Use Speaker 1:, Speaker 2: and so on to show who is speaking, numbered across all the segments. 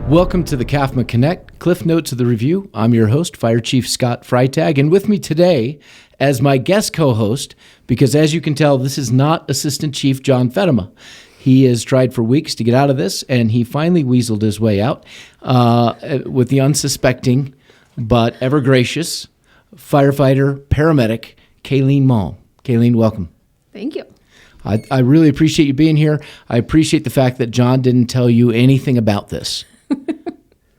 Speaker 1: Welcome to the CAFMA Connect, Cliff Notes of the Review. I'm your host, Fire Chief Scott Freitag, and with me today as my guest co-host, because as you can tell, this is not Assistant Chief John Fedema. He has tried for weeks to get out of this, and he finally weaseled his way out with the unsuspecting but ever gracious firefighter, paramedic, Kayleen Malm. Kayleen, welcome.
Speaker 2: Thank you.
Speaker 1: I really appreciate you being here. I appreciate the fact that John didn't tell you anything about this.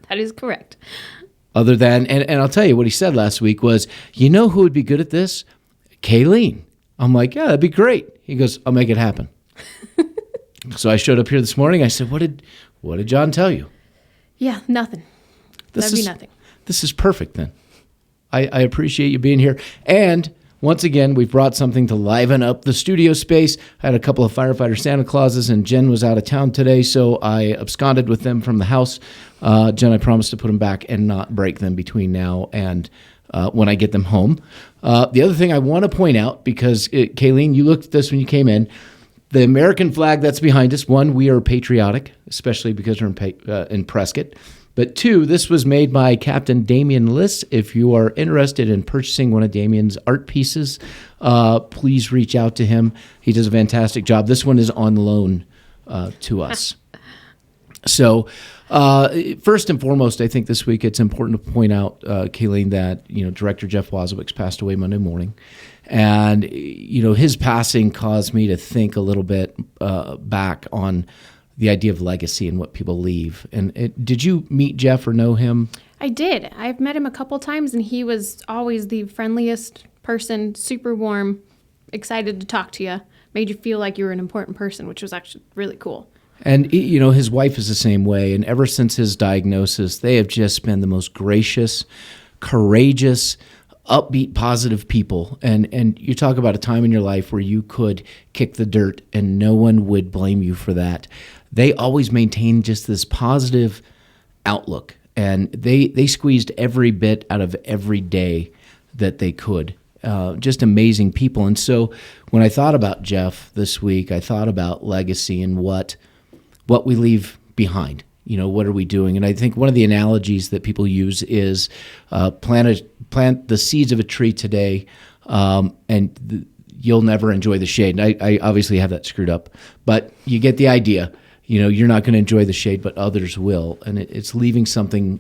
Speaker 2: That is correct.
Speaker 1: Other than, and I'll tell you what he said last week was, you know who would be good at this? Kayleen. I'm like, yeah, that'd be great. He goes, I'll make it happen. So I showed up here this morning. I said, what did John tell you?
Speaker 2: Yeah, nothing. That'd be nothing.
Speaker 1: This is perfect then. I appreciate you being here. And once again, we've brought something to liven up the studio space. I had a couple of firefighter Santa Clauses, and Jen was out of town today, so I absconded with them from the house. Jen, I promised to put them back and not break them between now and when I get them home. The other thing I want to point out, because Kayleen, you looked at this when you came in, the American flag that's behind us, one, we are patriotic, especially because we're in Prescott. But two, this was made by Captain Damian Liss. If you are interested in purchasing one of Damian's art pieces, please reach out to him. He does a fantastic job. This one is on loan to us. So first and foremost, I think this week it's important to point out, Kayleen, that Director Jeff Wazowicz passed away Monday morning. And his passing caused me to think a little bit back on the idea of legacy and what people leave. And did you meet Jeff or know him?
Speaker 2: I did. I've met him a couple times, and he was always the friendliest person, super warm, excited to talk to you, made you feel like you were an important person, which was actually really cool.
Speaker 1: And, his wife is the same way. And ever since his diagnosis, they have just been the most gracious, courageous, upbeat, positive people. And you talk about a time in your life where you could kick the dirt and no one would blame you for that. They always maintained just this positive outlook, and they squeezed every bit out of every day that they could. Just amazing people. And so when I thought about Jeff this week, I thought about legacy and what we leave behind. What are we doing? And I think one of the analogies that people use is plant the seeds of a tree today, and you'll never enjoy the shade. And I obviously have that screwed up, but you get the idea. You're not going to enjoy the shade, but others will. And it's leaving something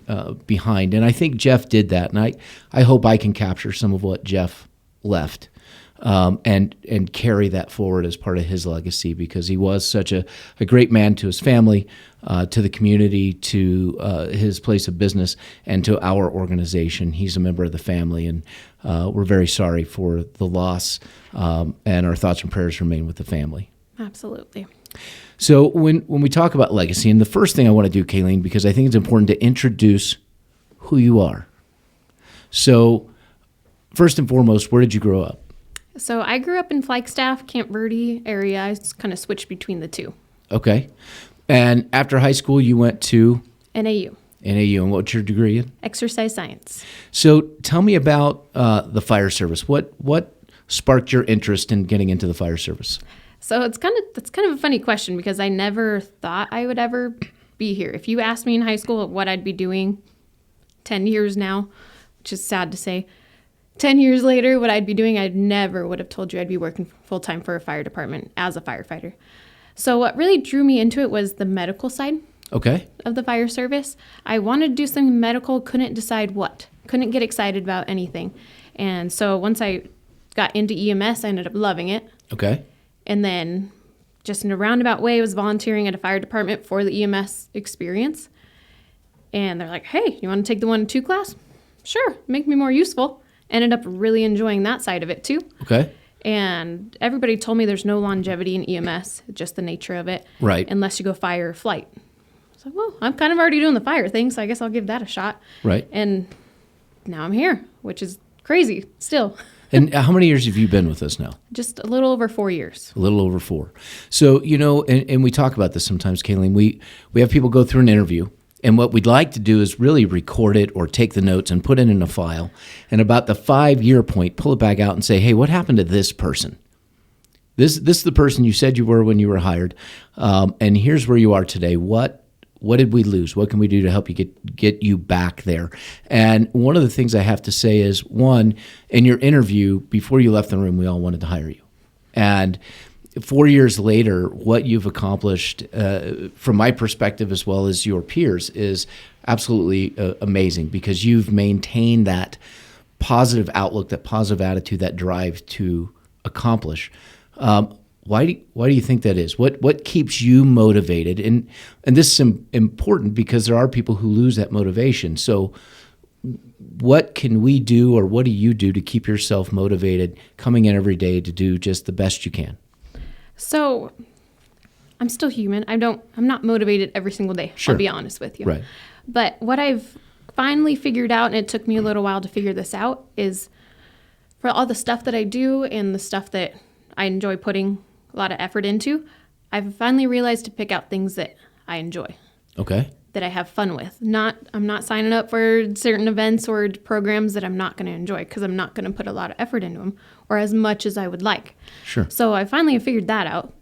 Speaker 1: behind. And I think Jeff did that. And I hope I can capture some of what Jeff left and carry that forward as part of his legacy, because he was such a great man to his family, to the community, to his place of business, and to our organization. He's a member of the family, and we're very sorry for the loss, and our thoughts and prayers remain with the family.
Speaker 2: Absolutely.
Speaker 1: So when we talk about legacy, and the first thing I want to do, Kayleen, because I think it's important to introduce who you are. So first and foremost, where did you grow up?
Speaker 2: So I grew up in Flagstaff, Camp Verde area. I kind of switched between the two.
Speaker 1: Okay. And after high school, you went to?
Speaker 2: NAU.
Speaker 1: NAU. And what's your degree in?
Speaker 2: Exercise science.
Speaker 1: So tell me about the fire service. What sparked your interest in getting into the fire service?
Speaker 2: So that's kind of a funny question, because I never thought I would ever be here. If you asked me in high school what I'd be doing 10 years now, which is sad to say, 10 years later, what I'd be doing, I never would have told you I'd be working full-time for a fire department as a firefighter. So what really drew me into it was the medical side of the fire service. I wanted to do something medical, couldn't decide what, couldn't get excited about anything. And so once I got into EMS, I ended up loving it.
Speaker 1: Okay.
Speaker 2: And then just in a roundabout way, I was volunteering at a fire department for the EMS experience. And they're like, hey, you want to take the 1 and 2 class? Sure, make me more useful. Ended up really enjoying that side of it too.
Speaker 1: Okay.
Speaker 2: And everybody told me there's no longevity in EMS, just the nature of it.
Speaker 1: Right.
Speaker 2: Unless you go fire or flight. So, well, I'm kind of already doing the fire thing, so I guess I'll give that a shot.
Speaker 1: Right.
Speaker 2: And now I'm here, which is crazy still.
Speaker 1: And how many years have you been with us now?
Speaker 2: Just a little over 4 years.
Speaker 1: A little over 4. So, and we talk about this sometimes, Kayleen. We have people go through an interview, and what we'd like to do is really record it or take the notes and put it in a file. And about the 5-year point, pull it back out and say, hey, what happened to this person? This is the person you said you were when you were hired, and here's where you are today. What What did we lose? What can we do to help you get you back there? And one of the things I have to say is, one, in your interview, before you left the room, we all wanted to hire you. And 4 years later, what you've accomplished, from my perspective as well as your peers, is absolutely amazing, because you've maintained that positive outlook, that positive attitude, that drive to accomplish. Why do you think that is? What keeps you motivated? And this is important because there are people who lose that motivation. So what can we do, or what do you do to keep yourself motivated, coming in every day to do just the best you can?
Speaker 2: So I'm still human. I'm not motivated every single day.
Speaker 1: Sure.
Speaker 2: I'll be honest with you.
Speaker 1: Right.
Speaker 2: But what I've finally figured out, and it took me a little while to figure this out, is for all the stuff that I do and the stuff that I enjoy putting a lot of effort into, I've finally realized to pick out things that I enjoy.
Speaker 1: Okay.
Speaker 2: That I have fun with. I'm not signing up for certain events or programs that I'm not going to enjoy, because I'm not going to put a lot of effort into them, or as much as I would like.
Speaker 1: Sure.
Speaker 2: So I finally have figured that out.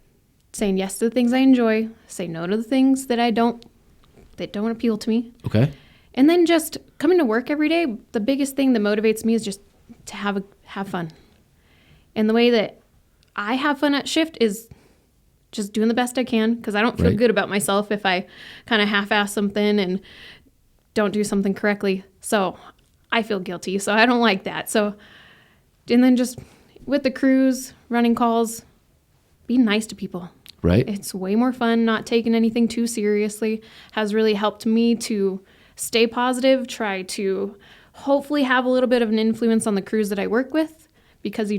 Speaker 2: Saying yes to the things I enjoy, say no to the things that don't appeal to me.
Speaker 1: Okay.
Speaker 2: And then just coming to work every day, the biggest thing that motivates me is just to have fun. And the way that I have fun at shift is just doing the best I can, because I don't feel good about myself if I kind of half-ass something and don't do something correctly. So I feel guilty. So I don't like that. So, and then just with the crews, running calls, be nice to people.
Speaker 1: Right.
Speaker 2: It's way more fun, not taking anything too seriously. Has really helped me to stay positive, try to hopefully have a little bit of an influence on the crews that I work with, because,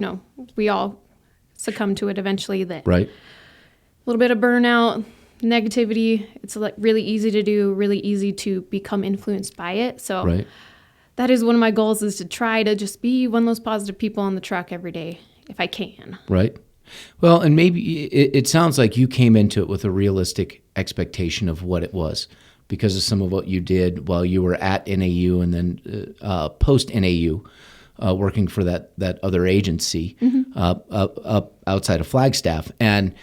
Speaker 2: we all succumb to it eventually. That
Speaker 1: right.
Speaker 2: A little bit of burnout, negativity, it's like really easy to do, really easy to become influenced by it. So
Speaker 1: right.
Speaker 2: That is one of my goals, is to try to just be one of those positive people on the truck every day if I can.
Speaker 1: Right. Well, and maybe it sounds like you came into it with a realistic expectation of what it was, because of some of what you did while you were at NAU and then post NAU, working for that other agency up outside of Flagstaff. And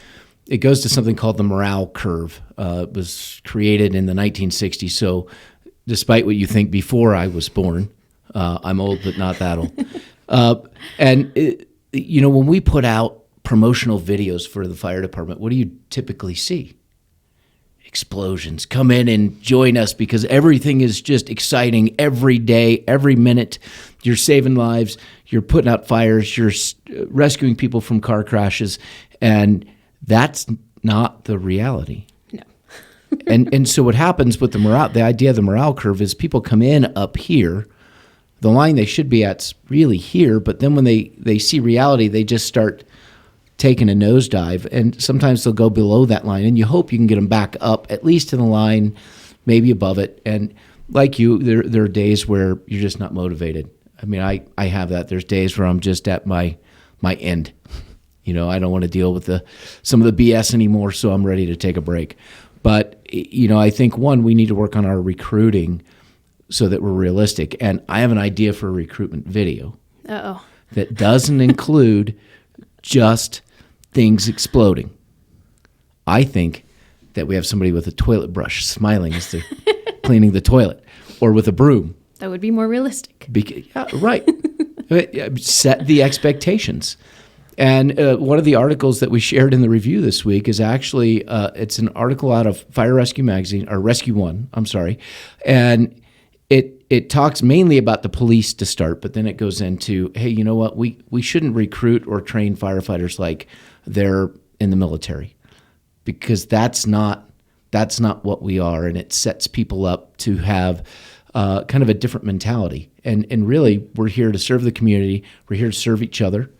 Speaker 1: it goes to something called the morale curve. It was created in the 1960s. So despite what you think before I was born, I'm old but not that old. When we put out promotional videos for the fire department, what do you typically see? Explosions. Come in and join us, because everything is just exciting every day, every minute. You're saving lives, you're putting out fires, you're rescuing people from car crashes, and that's not the reality.
Speaker 2: No.
Speaker 1: and so what happens with the idea of the morale curve is people come in up here, the line they should be at's really here, but then when they see reality, they just start taking a nosedive, and sometimes they'll go below that line, and you hope you can get them back up, at least in the line, maybe above it. And like you, there are days where you're just not motivated. I mean, I have that. There's days where I'm just at my end. I don't want to deal with some of the BS anymore, so I'm ready to take a break. But, I think, one, we need to work on our recruiting so that we're realistic. And I have an idea for a recruitment video that doesn't include just things exploding. I think that we have somebody with a toilet brush smiling as they're cleaning the toilet, or with a broom.
Speaker 2: That would be more realistic.
Speaker 1: Right. Set the expectations. And one of the articles that we shared in the review this week is actually, it's an article out of Fire Rescue Magazine, or Rescue One, I'm sorry. And it talks mainly about the police to start, but then it goes into, hey, you know what? We shouldn't recruit or train firefighters like they're in the military, because that's not what we are, and it sets people up to have kind of a different mentality. And really, we're here to serve the community. We're here to serve each other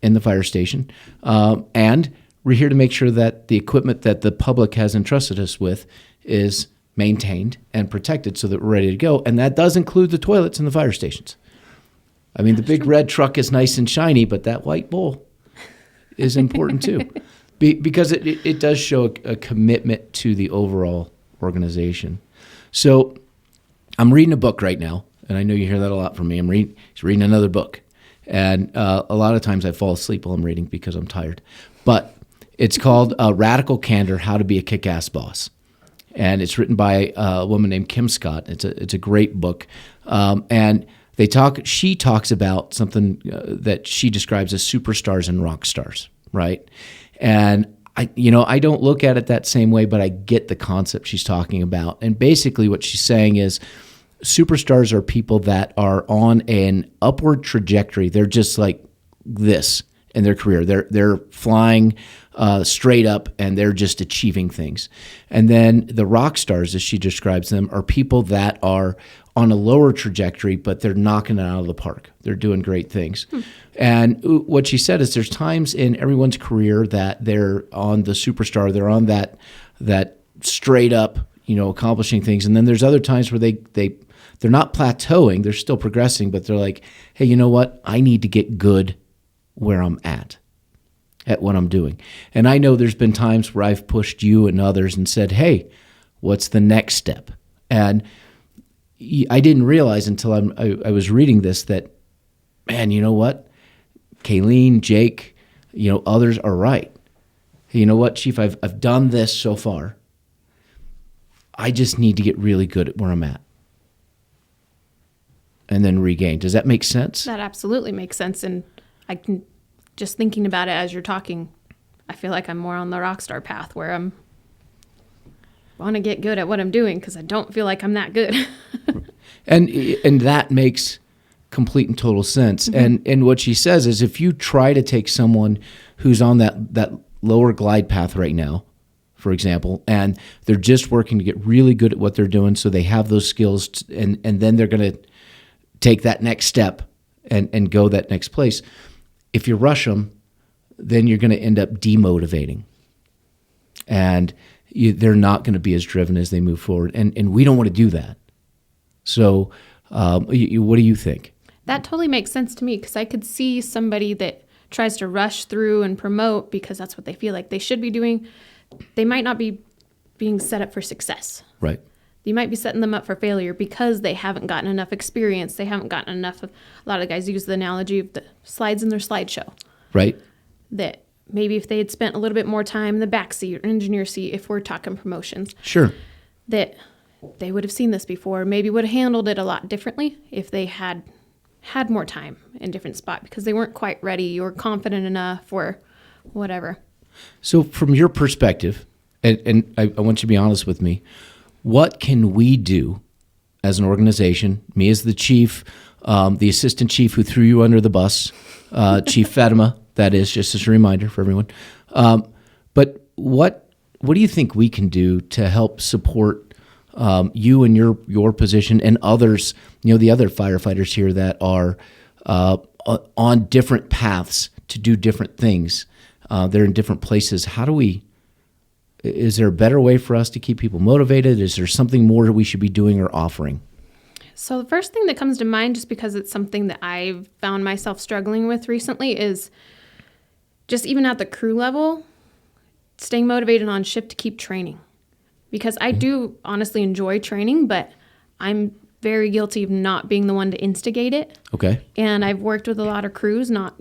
Speaker 1: in the fire station, and we're here to make sure that the equipment that the public has entrusted us with is maintained and protected so that we're ready to go. And that does include the toilets in the fire stations. I mean, the big red truck is nice and shiny, but that white bowl is important too, because it does show a commitment to the overall organization. So I'm reading a book right now, and I know you hear that a lot from me. He's reading another book. And a lot of times I fall asleep while I'm reading because I'm tired. But it's called Radical Candor, How to Be a Kick-Ass Boss. and it's written by a woman named Kim Scott. It's a great book, and she talks about something that she describes as superstars and rock stars, right? And I don't look at it that same way, but I get the concept she's talking about. And basically what she's saying is superstars are people that are on an upward trajectory. They're just like this in their career. They're flying straight up, and they're just achieving things. And then the rock stars, as she describes them, are people that are on a lower trajectory, but they're knocking it out of the park. They're doing great things. And what she said is there's times in everyone's career that they're on the superstar, they're on that straight up, accomplishing things. And then there's other times where they're not plateauing, they're still progressing, but they're like, hey, you know what? I need to get good where I'm at what I'm doing. And I know there's been times where I've pushed you and others and said, hey, what's the next step? And I didn't realize until I was reading this that, man, you know what? Kayleen, Jake, others are right. Hey, you know what, Chief? I've done this so far. I just need to get really good at where I'm at. And then regain. Does that make sense?
Speaker 2: That absolutely makes sense. And I can, just thinking about it as you're talking, I feel like I'm more on the rock star path where I'm want to get good at what I'm doing because I don't feel like I'm that good.
Speaker 1: and that makes complete and total sense. And what she says is if you try to take someone who's on that lower glide path right now, for example, and they're just working to get really good at what they're doing so they have those skills, and then they're going to take that next step and go that next place. If you rush them, then you're going to end up demotivating. And they're not going to be as driven as they move forward. And we don't want to do that. So what do you think?
Speaker 2: That totally makes sense to me because I could see somebody that tries to rush through and promote because that's what they feel like they should be doing. They might not be being set up for success.
Speaker 1: Right.
Speaker 2: You might be setting them up for failure because they haven't gotten enough experience. They haven't gotten enough of, a lot of guys use the analogy of the slides in their slideshow.
Speaker 1: Right.
Speaker 2: That maybe if they had spent a little bit more time in the back seat or engineer seat, if we're talking promotions.
Speaker 1: Sure.
Speaker 2: That they would have seen this before, maybe would have handled it a lot differently if they had more time in different spot because they weren't quite ready or confident enough or whatever. So from your perspective, and I want you to be honest with me, what can we do as an organization, me as the chief, the assistant chief who threw you under the bus, Chief Fatima, that is, just as a reminder for everyone. But what do you think we can do to help support you and your position and others, the other firefighters here that are on different paths to do different things? They're in different places. Is there a better way for us to keep people motivated? Is there something more we should be doing or offering? So the first thing that comes to mind, just because it's something that I've found myself struggling with recently, is just even at the crew level, staying motivated on shift to keep training. Because I do honestly enjoy training, but I'm very guilty of not being the one to instigate it. Okay. And I've worked with a lot of crews, not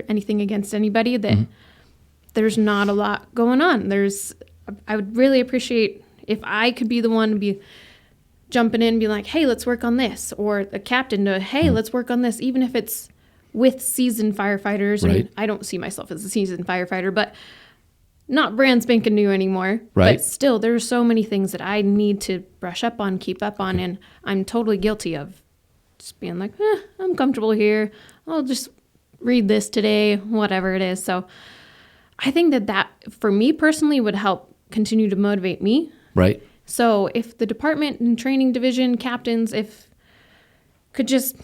Speaker 2: anything against anybody, that there's not a lot going on. I would really appreciate if I could be the one to be jumping in and be like, hey, let's work on this. Or the captain to, hey, let's work on this, even if it's with seasoned firefighters. Right. I mean, I don't see myself as a seasoned firefighter, but not brand spanking new anymore. Right. But still, there's so many things that I need to brush up on, keep up on, and I'm totally guilty of just being like, I'm comfortable here. I'll just read this today, whatever it is. So I think that for me personally would help continue to motivate me. Right. So if the department and training division captains, if could just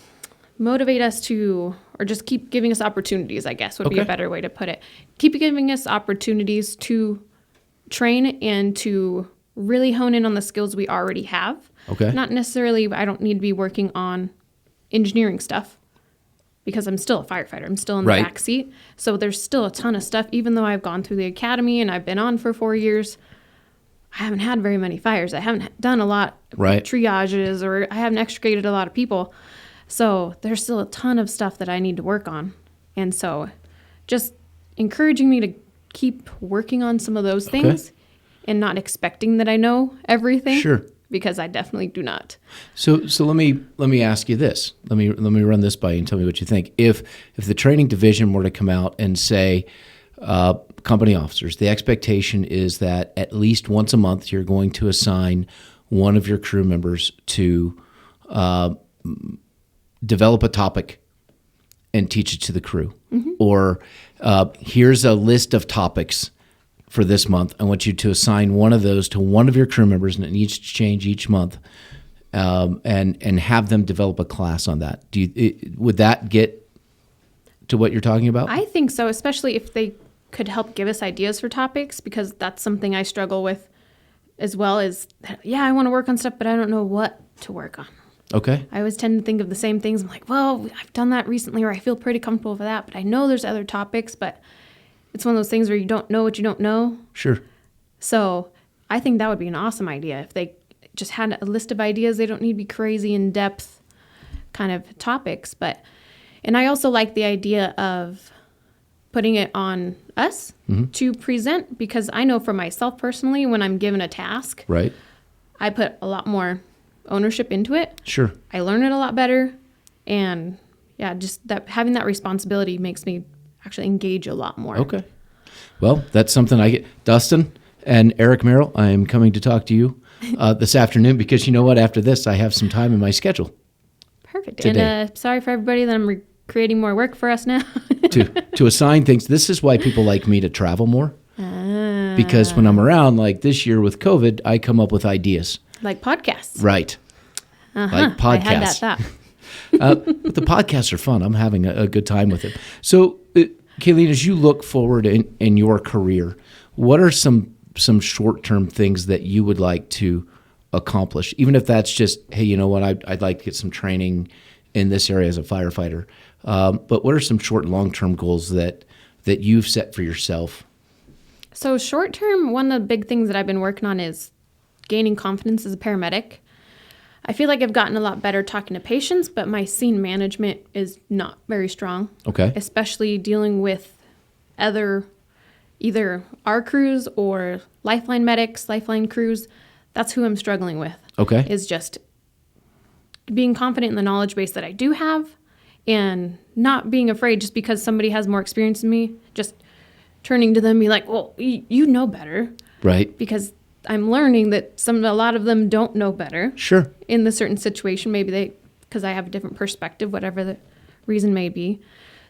Speaker 2: motivate us to, or just keep giving us opportunities, I guess would be a better way to put it. Keep giving us opportunities to train and to really hone in on the skills we already have. Okay. Not necessarily, I don't need to be working on engineering stuff because I'm still a firefighter. I'm still in the back seat. So there's still a ton of stuff, even though I've gone through the academy and I've been on for 4 years. I haven't had very many fires. I haven't done a lot of triages, or I haven't extricated a lot of people. So there's still a ton of stuff that I need to work on. And so just encouraging me to keep working on some of those things and not expecting that I know everything.
Speaker 1: Sure.
Speaker 2: Because I definitely do not.
Speaker 1: So let me ask you this. Let me run this by you and tell me what you think. If the training division were to come out and say, company officers, the expectation is that at least once a month you're going to assign one of your crew members to develop a topic and teach it to the crew. Mm-hmm. Or here's a list of topics for this month. I want you to assign one of those to one of your crew members, and it needs to change each month, and have them develop a class on that. Would that get to what you're talking about?
Speaker 2: I think so, especially if they could help give us ideas for topics, because that's something I struggle with as well. Is I want to work on stuff, but I don't know what to work on.
Speaker 1: Okay.
Speaker 2: I always tend to think of the same things. I'm like, well, I've done that recently, or I feel pretty comfortable with that, but I know there's other topics, but it's one of those things where you don't know what you don't know. Sure. So I think that would be an awesome idea if they just had a list of ideas. They don't need to be crazy in-depth kind of topics. And I also like the idea of putting it on us to present, because I know for myself personally, when I'm given a task, right, I put a lot more ownership into it. Sure. I learn it a lot better. And just that having that responsibility makes me actually engage a lot more. Okay. Well, that's something I get. Dustin and Eric Merrill, I am coming to talk to you this afternoon, because you know what? After this, I have some time in my schedule. Perfect. Today. And sorry for everybody that I'm creating more work for us now. to assign things. This is why people like me to travel more. Because when I'm around, like this year with COVID, I come up with ideas. Like podcasts. Right. Like podcasts. I had that thought. But the podcasts are fun. I'm having a good time with it. So, Kayleen, as you look forward in your career, what are some short-term things that you would like to accomplish? Even if that's just, hey, you know what, I'd like to get some training in this area as a firefighter. But what are some short and long-term goals that you've set for yourself? So short-term, one of the big things that I've been working on is gaining confidence as a paramedic. I feel like I've gotten a lot better talking to patients, but my scene management is not very strong. Okay. Especially dealing with either our crews or Lifeline medics, Lifeline crews. That's who I'm struggling with. Okay. Is just being confident in the knowledge base that I do have, and not being afraid just because somebody has more experience than me, just turning to them and be like, well, you know better. Right. Because I'm learning that a lot of them don't know better. Sure. In the certain situation, maybe because I have a different perspective, whatever the reason may be.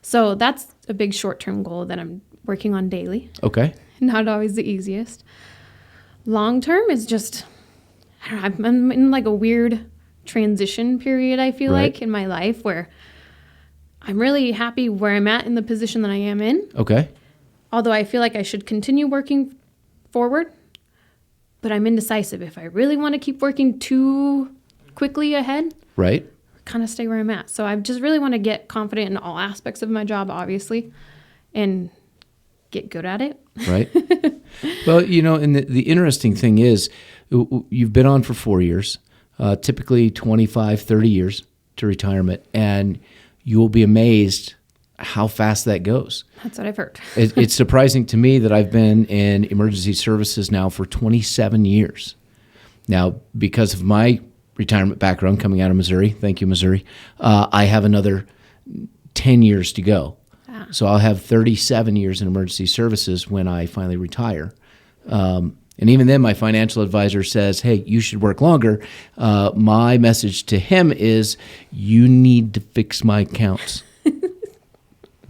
Speaker 2: So that's a big short-term goal that I'm working on daily. Okay. Not always the easiest. Long-term is just, I don't know, I'm in like a weird transition period, I feel like, in my life, where I'm really happy where I'm at in the position that I am in. Okay. Although I feel like I should continue working forward, but I'm indecisive if I really want to keep working too quickly ahead. Right. Kind of stay where I'm at. So I just really want to get confident in all aspects of my job, obviously, and get good at it. Right. Well, and the interesting thing is, you've been on for 4 years, typically 25, 30 years to retirement, and you will be amazed how fast that goes. That's what I've heard. It's surprising to me that I've been in emergency services now for 27 years. Now, because of my retirement background coming out of Missouri, thank you, Missouri, I have another 10 years to go. Wow. So I'll have 37 years in emergency services when I finally retire. And even then, my financial advisor says, hey, you should work longer. My message to him is, you need to fix my accounts.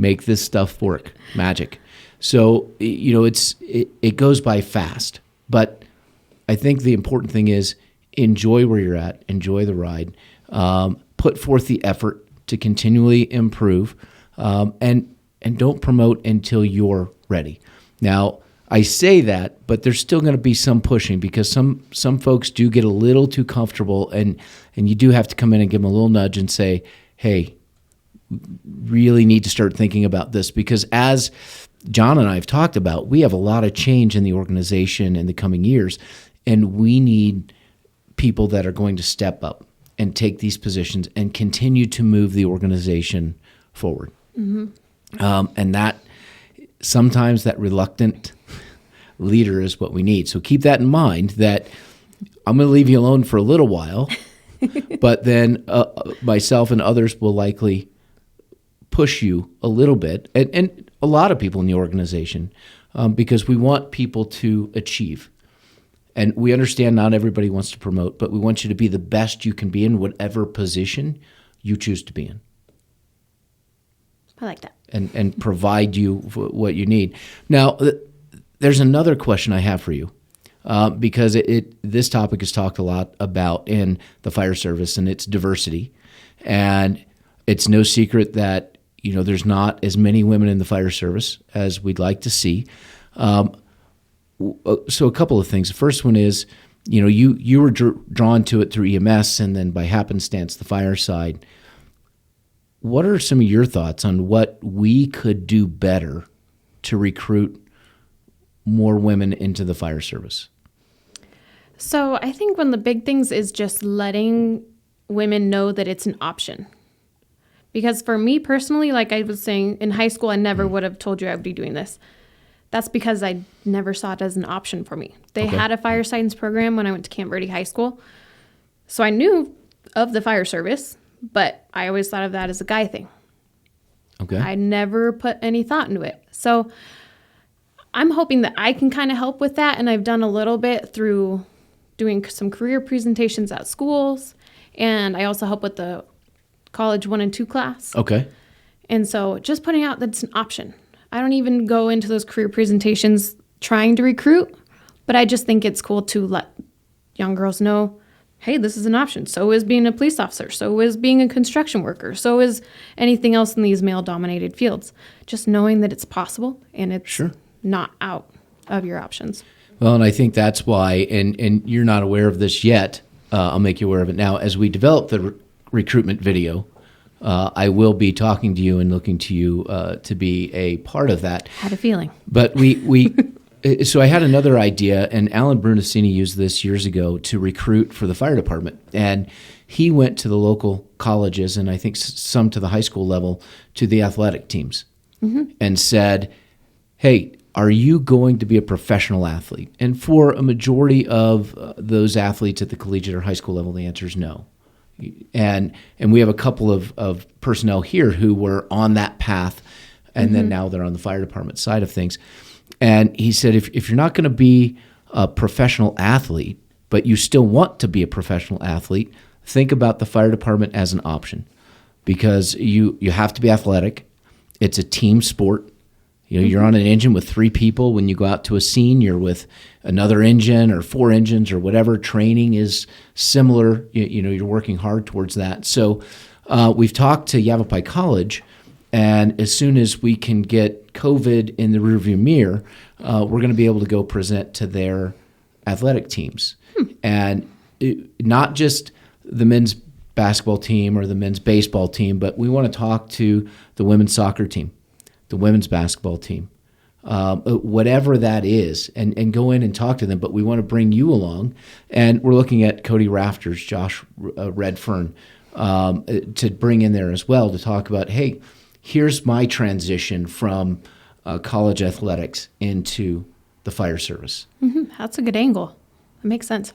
Speaker 2: Make this stuff work. Magic. So, it goes by fast. But I think the important thing is enjoy where you're at. Enjoy the ride. Put forth the effort to continually improve. And don't promote until you're ready. Now, I say that, but there's still going to be some pushing, because some folks do get a little too comfortable, and you do have to come in and give them a little nudge and say, hey, really need to start thinking about this, because as John and I have talked about, we have a lot of change in the organization in the coming years, and we need people that are going to step up and take these positions and continue to move the organization forward. Mm-hmm. And that sometimes that reluctant
Speaker 1: leader is what we need. So keep that in mind, that I'm going to leave you alone for a little while, but then myself and others will likely push you a little bit, and a lot of people in the organization, because we want people to achieve. And we understand not everybody wants to promote, but we want you to be the best you can be in whatever position you choose to be in.
Speaker 2: I like that.
Speaker 1: And provide you what you need. Now, there's another question I have for you, because this topic is talked a lot about in the fire service, and it's diversity. And it's no secret that there's not as many women in the fire service as we'd like to see. So a couple of things. The first one is, you were drawn to it through EMS and then by happenstance the fire side. What are some of your thoughts on what we could do better to recruit more women into the fire service?
Speaker 2: So I think one of the big things is just letting women know that it's an option. Because for me personally, like I was saying, in high school, I never would have told you I would be doing this. That's because I never saw it as an option for me. They had a fire science program when I went to Camp Verde High School. So I knew of the fire service, but I always thought of that as a guy thing.
Speaker 1: Okay.
Speaker 2: I never put any thought into it. So I'm hoping that I can kind of help with that. And I've done a little bit through doing some career presentations at schools. And I also help with the college 1 and 2 class.
Speaker 1: Okay.
Speaker 2: And so just putting out that it's an option. I don't even go into those career presentations trying to recruit, but I just think it's cool to let young girls know, hey, this is an option. So is being a police officer. So is being a construction worker. So is anything else in these male-dominated fields. Just knowing that it's possible and it's not out of your options.
Speaker 1: Well, and I think that's why, and you're not aware of this yet, I'll make you aware of it now. As we develop the recruitment video, I will be talking to you and looking to you to be a part of that.
Speaker 2: Had a feeling.
Speaker 1: But so I had another idea, and Alan Brunacini used this years ago to recruit for the fire department. And he went to the local colleges, and I think some to the high school level, to the athletic teams, and said, hey, are you going to be a professional athlete? And for a majority of those athletes at the collegiate or high school level, the answer is no. And we have a couple of personnel here who were on that path, and then now they're on the fire department side of things. And he said, if you're not going to be a professional athlete, but you still want to be a professional athlete, think about the fire department as an option, because you have to be athletic. It's a team sport. You're on an engine with 3 people. When you go out to a scene, you're with another engine or 4 engines or whatever. Training is similar. You're working hard towards that. So we've talked to Yavapai College, and as soon as we can get COVID in the rearview mirror, we're going to be able to go present to their athletic teams. And not just the men's basketball team or the men's baseball team, but we want to talk to the women's soccer team, the women's basketball team, whatever that is, and go in and talk to them. But we want to bring you along, and we're looking at Cody Rafters, Josh Redfern, to bring in there as well to talk about, hey, here's my transition from college athletics into the fire service.
Speaker 2: That's a good angle. That makes sense.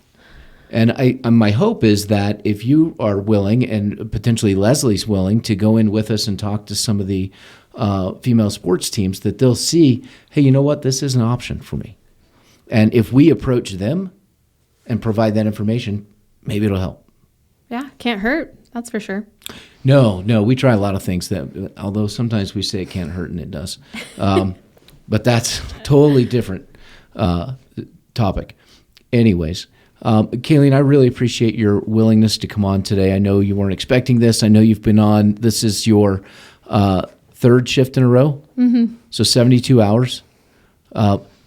Speaker 1: And my hope is that if you are willing, and potentially Leslie's willing, to go in with us and talk to some of the female sports teams, that they'll see, hey, you know what, this is an option for me. And if we approach them and provide that information, maybe it'll help.
Speaker 2: Yeah, can't hurt. That's for sure.
Speaker 1: No, we try a lot of things that, although sometimes we say it can't hurt and it does. But that's a totally different topic. Anyways, Kayleen, I really appreciate your willingness to come on today. I know you weren't expecting this. I know you've been on, this is your 3rd shift in a row. So 72 hours.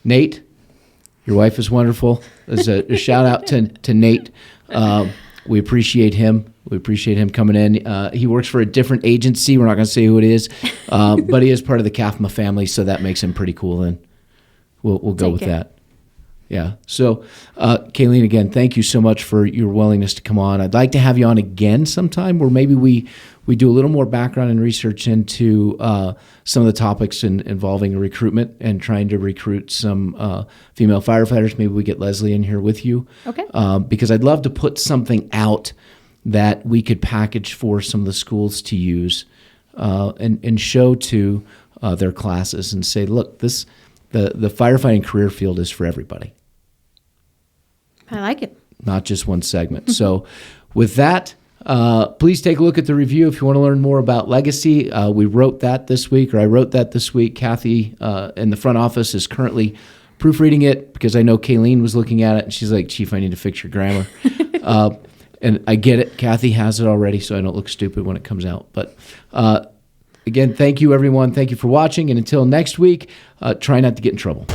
Speaker 1: Nate, your wife is wonderful. There's a shout out to Nate. We appreciate him. We appreciate him coming in. He works for a different agency. We're not going to say who it is, but he is part of the CAFMA family, so that makes him pretty cool, and we'll go with that. Yeah. So, Kayleen, again, thank you so much for your willingness to come on. I'd like to have you on again sometime where maybe we do a little more background and research into some of the topics involving recruitment and trying to recruit some female firefighters. Maybe we get Leslie in here with you.
Speaker 2: Okay.
Speaker 1: Because I'd love to put something out that we could package for some of the schools to use and show to their classes and say, look, the firefighting career field is for everybody.
Speaker 2: I like it.
Speaker 1: Not just one segment. So with that, please take a look at the review if you want to learn more about legacy. We wrote that this week, or I wrote that this week. Kathy in the front office is currently proofreading it because I know Kayleen was looking at it and she's like, Chief, I need to fix your grammar. And I get it. Kathy has it already, so I don't look stupid when it comes out. But again, thank you, everyone. Thank you for watching. And until next week, try not to get in trouble.